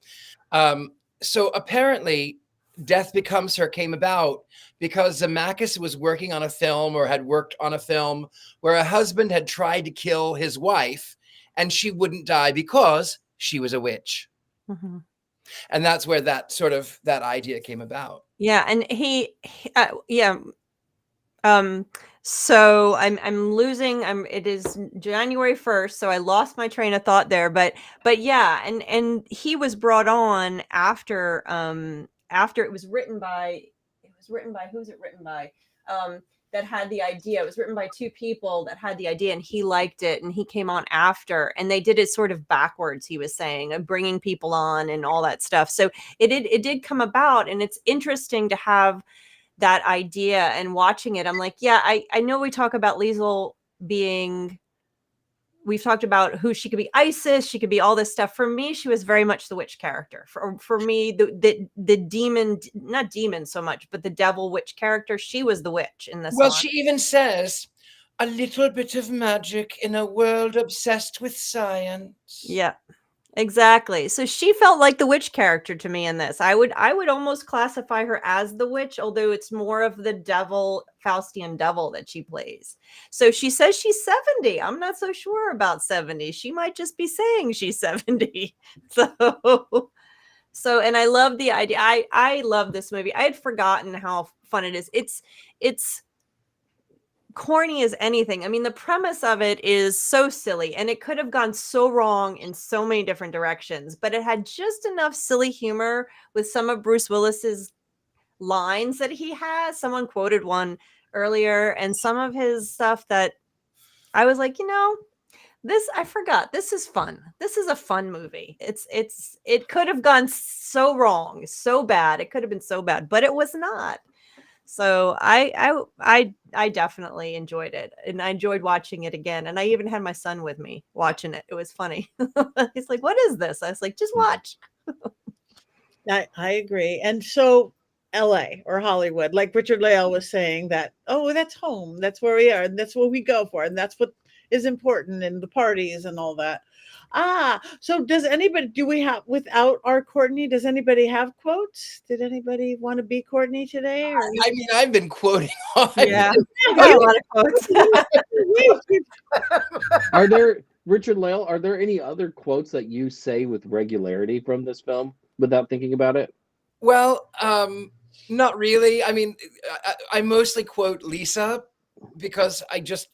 So apparently Death Becomes Her came about because Zemeckis was working on a film, or had worked on a film, where a husband had tried to kill his wife and she wouldn't die because she was a witch. Mm-hmm. And that's where that idea came about. Yeah. And so I'm losing, it is January 1st. So I lost my train of thought there, but yeah. And he was brought on after it was written by, who's it written by? That had the idea. It was written by two people that had the idea, and he liked it, and he came on after, and they did it sort of backwards, he was saying, of bringing people on and all that stuff. So it did come about, and it's interesting to have that idea. And watching it, I'm like, yeah, I know we talk about Liesl being, we've talked about who she could be, Isis, she could be all this stuff. For me, she was very much the witch character. For me, the demon, not demon so much, but the devil witch character, she was the witch in this one. She even says, a little bit of magic in a world obsessed with science. Yeah, exactly. So she felt like the witch character to me in this. I would almost classify her as the witch, although it's more of the devil, Faustian devil that she plays. So she says she's 70. I'm not so sure about 70. She might just be saying she's 70. So, and I love the idea. I love this movie. I had forgotten how fun it is. It's corny as anything. I mean, the premise of it is so silly, and it could have gone so wrong in so many different directions, but it had just enough silly humor with some of Bruce Willis's lines that he has. Someone quoted one earlier, and some of his stuff that I was like, this, I forgot. This is fun. This is a fun movie. It could have gone so wrong, so bad. It could have been so bad, but it was not. So I definitely enjoyed it, and I enjoyed watching it again. And I even had my son with me watching it. It was funny. He's like, "What is this?" I was like, "Just watch." I agree. And so LA or Hollywood, like Richard-Lael was saying, that, oh, that's home. That's where we are. And that's what we go for. And that's what is important in the parties and all that. So do we have, without our Courtney, does anybody have quotes? Did anybody want to be Courtney today? Or? I mean, I've been quoting. Yeah, a lot of quotes. Are there, Richard-Lael, are there any other quotes that you say with regularity from this film without thinking about it? Well, not really. I mean, I mostly quote Lisa because I just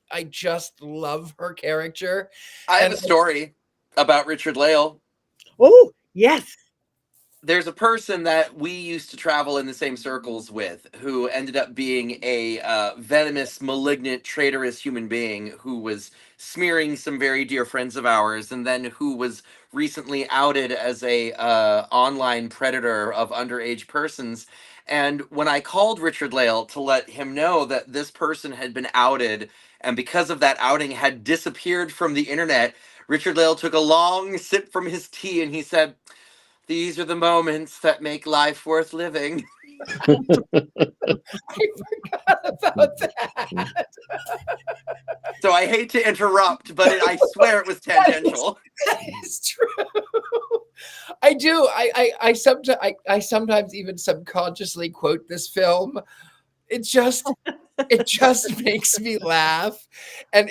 love her character. I have a story about Richard-Lael. Oh, yes. There's a person that we used to travel in the same circles with who ended up being a venomous, malignant, traitorous human being who was smearing some very dear friends of ours, and then who was recently outed as a online predator of underage persons. And when I called Richard-Lael to let him know that this person had been outed, and because of that outing had disappeared from the internet, Richard-Lael took a long sip from his tea and he said, "These are the moments that make life worth living." I forgot about that. So I hate to interrupt, but I swear it was tangential. That is true. I do. I sometimes even subconsciously quote this film. It just makes me laugh, and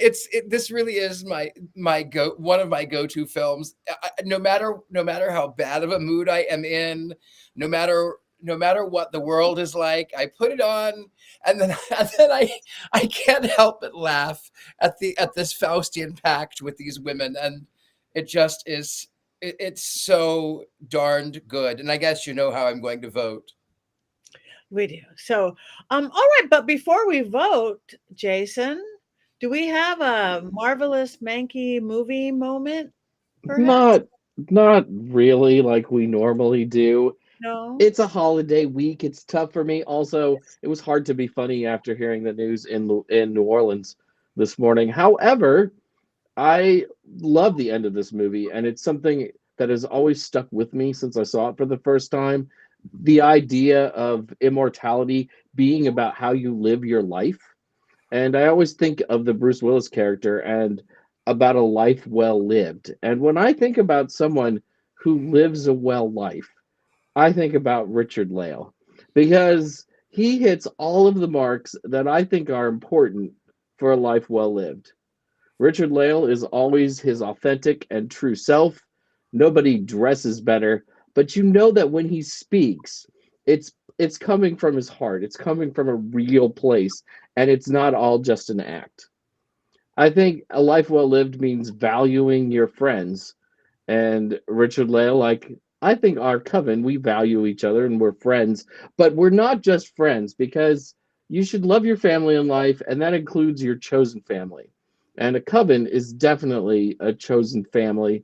this really is one of my go-to films. No matter how bad of a mood I am in, no matter what the world is like, I put it on, and then I can't help but laugh at this Faustian pact with these women, and it just is. It's so darned good, and I guess you know how I'm going to vote. We do. So, all right. But before we vote, Jason, do we have a marvelous Mankey movie moment? Perhaps? Not really like we normally do. No. It's a holiday week. It's tough for me. Also, it was hard to be funny after hearing the news in New Orleans this morning. However, I love the end of this movie, and it's something that has always stuck with me since I saw it for the first time. The idea of immortality being about how you live your life. And I always think of the Bruce Willis character and about a life well lived. And when I think about someone who lives a well life, I think about Richard-Lael, because he hits all of the marks that I think are important for a life well lived. Richard-Lael is always his authentic and true self. Nobody dresses better, but you know that when he speaks, it's coming from his heart. It's coming from a real place, and it's not all just an act. I think a life well lived means valuing your friends. And Richard-Lael, like I think our coven, we value each other and we're friends, but we're not just friends, because you should love your family in life, and that includes your chosen family. And a coven is definitely a chosen family.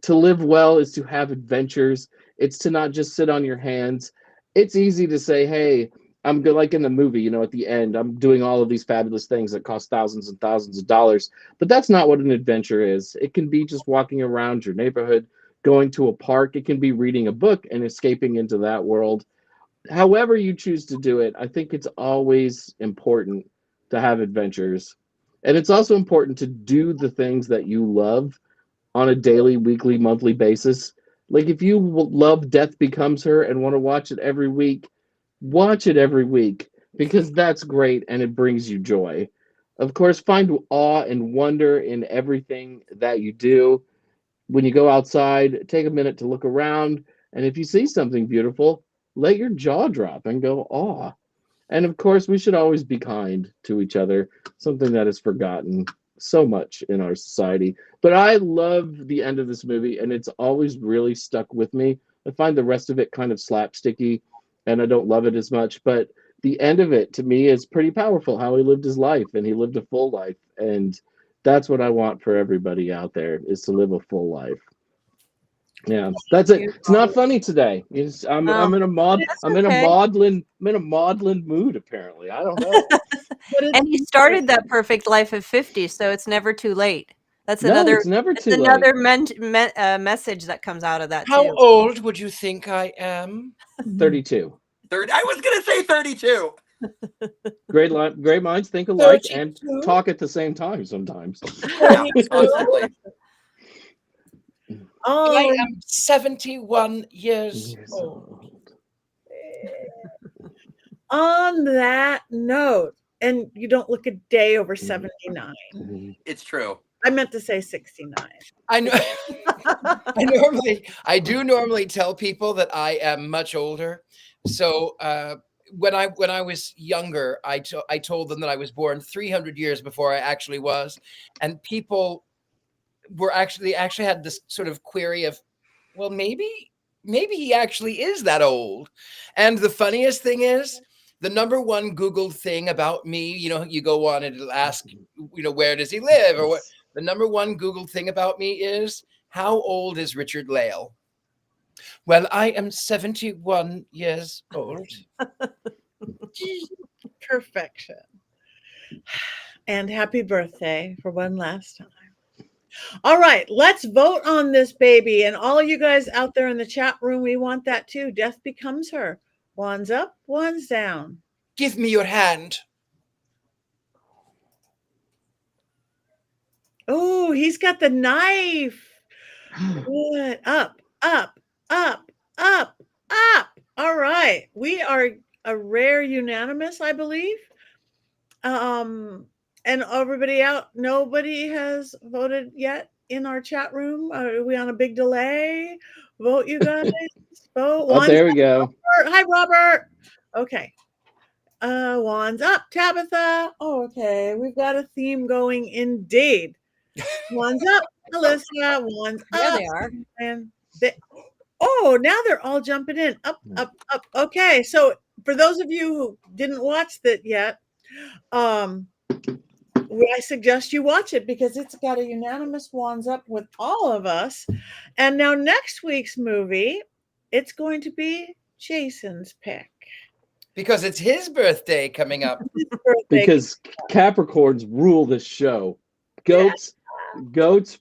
To live well is to have adventures. It's to not just sit on your hands. It's easy to say, hey, I'm good, like in the movie, at the end, I'm doing all of these fabulous things that cost thousands and thousands of dollars. But that's not what an adventure is. It can be just walking around your neighborhood, going to a park. It can be reading a book and escaping into that world. However you choose to do it, I think it's always important to have adventures. And it's also important to do the things that you love on a daily, weekly, monthly basis. Like if you love Death Becomes Her and want to watch it every week, watch it every week, because that's great and it brings you joy. Of course, find awe and wonder in everything that you do. When you go outside, take a minute to look around, and if you see something beautiful, let your jaw drop and go, awe. And of course, we should always be kind to each other, something that is forgotten so much in our society. But I love the end of this movie, and it's always really stuck with me. I find the rest of it kind of slapsticky, and I don't love it as much. But the end of it, to me, is pretty powerful, how he lived his life, and he lived a full life. And that's what I want for everybody out there, is to live a full life. Yeah, that's it. It's not funny today. I'm in a maudlin mood, apparently. I don't know. And he started that perfect life at 50, so it's never too late. That's No, it's never too late. another message that comes out of that How too. old would you think I am? 32. I was gonna say 32. Great minds think alike 32. and talk at the same time sometimes. Yeah, constantly. I am 71 years old. On that note, and you don't look a day over 79. It's true. I meant to say 69. I know. I do normally tell people that I am much older. So when I was younger, I told them that I was born 300 years before I actually was, and people were actually had this sort of query of, well, maybe he actually is that old. And the funniest thing is, the number one Googled thing about me, you go on and it'll ask, where does he live, or what? The number one Googled thing about me is, how old is Richard-Lael? Well, I am 71 years old. Perfection. And happy birthday for one last time. All right, let's vote on this baby. And all of you guys out there in the chat room, we want that too. Death Becomes Her. One's up, one's down. Give me your hand. Oh, he's got the knife. Good. Up, up, up, up, up. All right. We are a rare unanimous, I believe. And everybody out, nobody has voted yet in our chat room. Are we on a big delay? Vote, you guys. Vote. Oh, there we go. Hi, Robert. Okay. Wands up, Tabitha. Oh, okay. We've got a theme going indeed. Wands up, Alyssa. Wands There up. they are. And now they're all jumping in. Up, up, up. Okay. So for those of you who didn't watch that yet, I suggest you watch it because it's got a unanimous wands up with all of us. And now next week's movie, it's going to be Jason's pick. Because it's his birthday coming up. Because Capricorns rule this show. Goats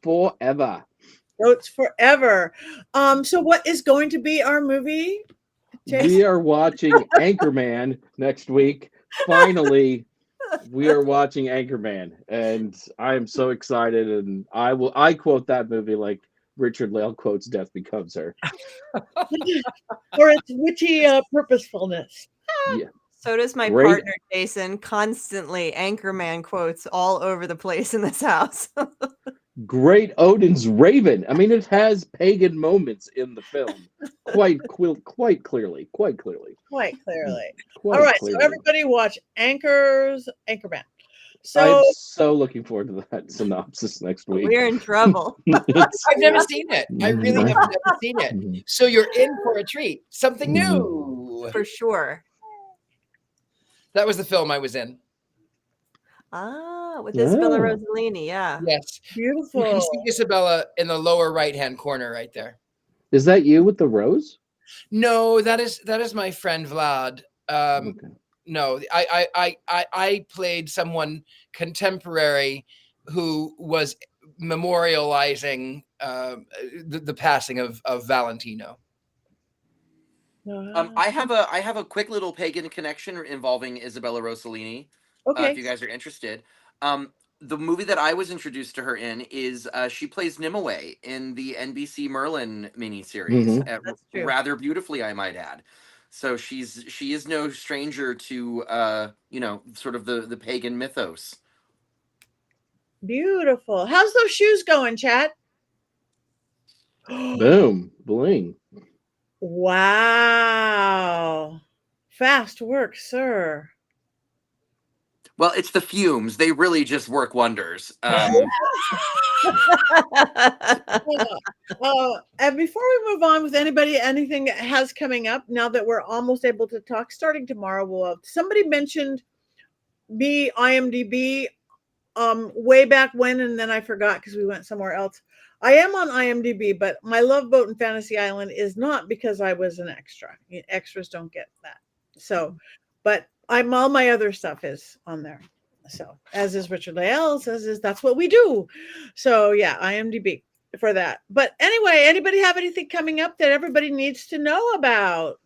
forever. Goats forever. So what is going to be our movie, Jason? We are watching Anchorman next week. Finally, we are watching Anchorman, and I am so excited. And I quote that movie like Richard-Lael quotes "Death Becomes Her," or its witty purposefulness. Yeah. So does my Great. partner Jason. Constantly Anchorman quotes all over the place in this house. Great Odin's Raven. I mean, it has pagan moments in the film, quite clearly. Quite clearly. Quite All right, clearly. so everybody watch Anchorman. So I'm so looking forward to that synopsis next week. We're in trouble. I've never seen it. I really have never seen it. So you're in for a treat. Something new. For sure. That was the film I was in. Ah, with Isabella Rossellini, yeah. Yes. beautiful. You can see Isabella in the lower right-hand corner right there. Is that you with the rose? No, that is my friend Vlad. Okay. No, I played someone contemporary who was memorializing the passing of Valentino. I have a quick little pagan connection involving Isabella Rossellini. Okay. If you guys are interested. The movie that I was introduced to her in is she plays Nimue in the NBC Merlin miniseries, That's true. rather beautifully, I might add. So she is no stranger to sort of the pagan mythos. Beautiful. How's those shoes going, chat? Boom. Bling. Wow. Fast work, sir. Well, it's the fumes. They really just work wonders. And before we move on with anything that has coming up, now that we're almost able to talk, starting tomorrow, somebody mentioned me IMDb way back when, and then I forgot because we went somewhere else. I am on IMDb, but my Love Boat and Fantasy Island is not because I was an extra. Extras don't get that. So, but all my other stuff is on there. So, as is Richard-Lael, that's what we do. So, yeah, IMDb for that. But anyway, anybody have anything coming up that everybody needs to know about?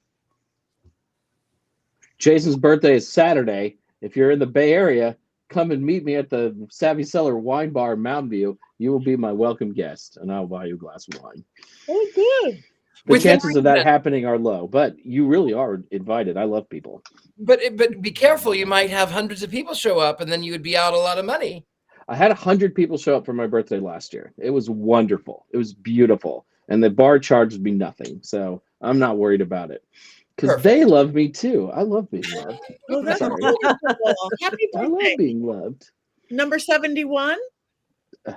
Jason's birthday is Saturday. If you're in the Bay Area, come and meet me at the Savvy Cellar Wine Bar in Mountain View. You will be my welcome guest, and I'll buy you a glass of wine. Oh, good. The chances of that happening are low, but you really are invited. I love people. But be careful. You might have hundreds of people show up, and then you would be out a lot of money. I had 100 people show up for my birthday last year. It was wonderful. It was beautiful. And the bar charged me nothing, so I'm not worried about it. Because they love me, too. I love being loved. Well, that's wonderful. Happy I birthday. love being loved. Number 71?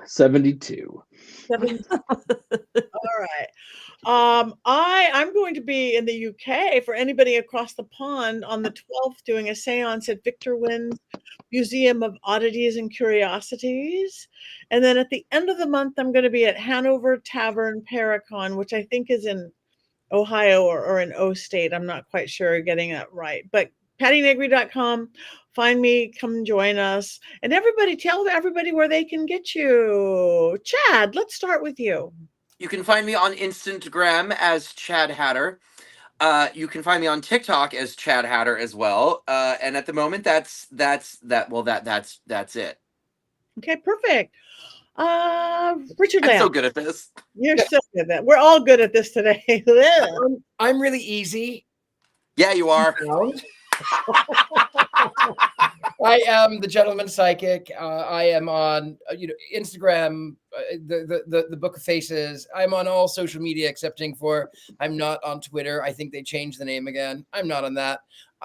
72. 72. All right. I'm going to be in the UK for anybody across the pond on the 12th doing a seance at Victor Wynn's Museum of Oddities and Curiosities. And then at the end of the month, I'm going to be at Hanover Tavern Paracon, which I think is in Ohio or in O State. I'm not quite sure getting that right. But PattiNegri.com. Find me, come join us. And everybody, tell everybody where they can get you. Chad, let's start with you. You can find me on Instagram as Chad Hatter. You can find me on TikTok as Chad Hatter as well. And at the moment, that's it. Okay, perfect. Richard I'm so Lamb. good at this. You're so good at that. We're all good at this today. I'm really easy. Yeah, you are. I am the gentleman psychic. I am on Instagram, the Book of Faces. I'm on all social media excepting for I'm not on Twitter. I think they changed the name again. I'm not on that.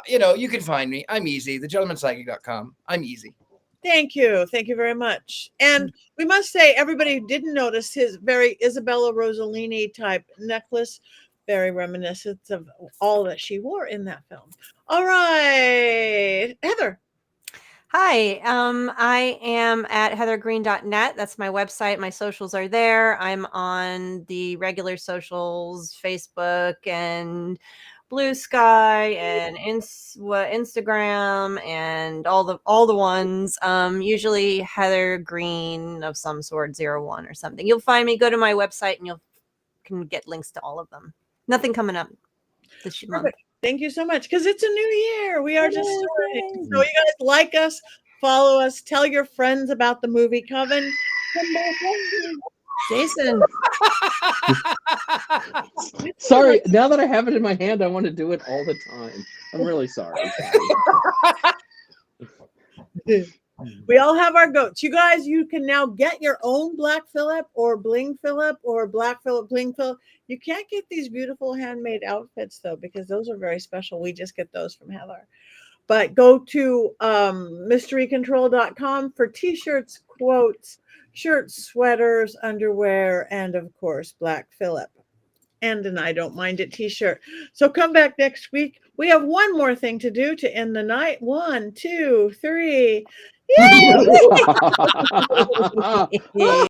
You can find me. I'm easy. thegentlemanpsychic.com. I'm easy. Thank you. Thank you very much. And we must say, everybody didn't notice his very Isabella Rossellini type necklace, very reminiscent of all that she wore in that film. All right, Heather. Hi, I am at heathergreene.net. That's my website. My socials are there. I'm on the regular socials, Facebook and Blue Sky and Instagram and all the ones. Usually Heather Greene of some sort, 01 or something. You'll find me. Go to my website and you can get links to all of them. Nothing coming up this month. Perfect. Thank you so much, because it's a new year. We are just starting. So you guys like us, follow us, tell your friends about the Movie Coven. Jason. Sorry, now that I have it in my hand, I want to do it all the time. I'm really sorry. We all have our goats. You guys, you can now get your own Black Phillip or Bling Phillip or Black Phillip, Bling Phillip. You can't get these beautiful handmade outfits, though, because those are very special. We just get those from Heather. But go to mysterycontrol.com for t-shirts, quotes, shirts, sweaters, underwear, and, of course, Black Phillip. And an I don't mind it t-shirt. So come back next week. We have one more thing to do to end the night. 1, 2, 3. Yay!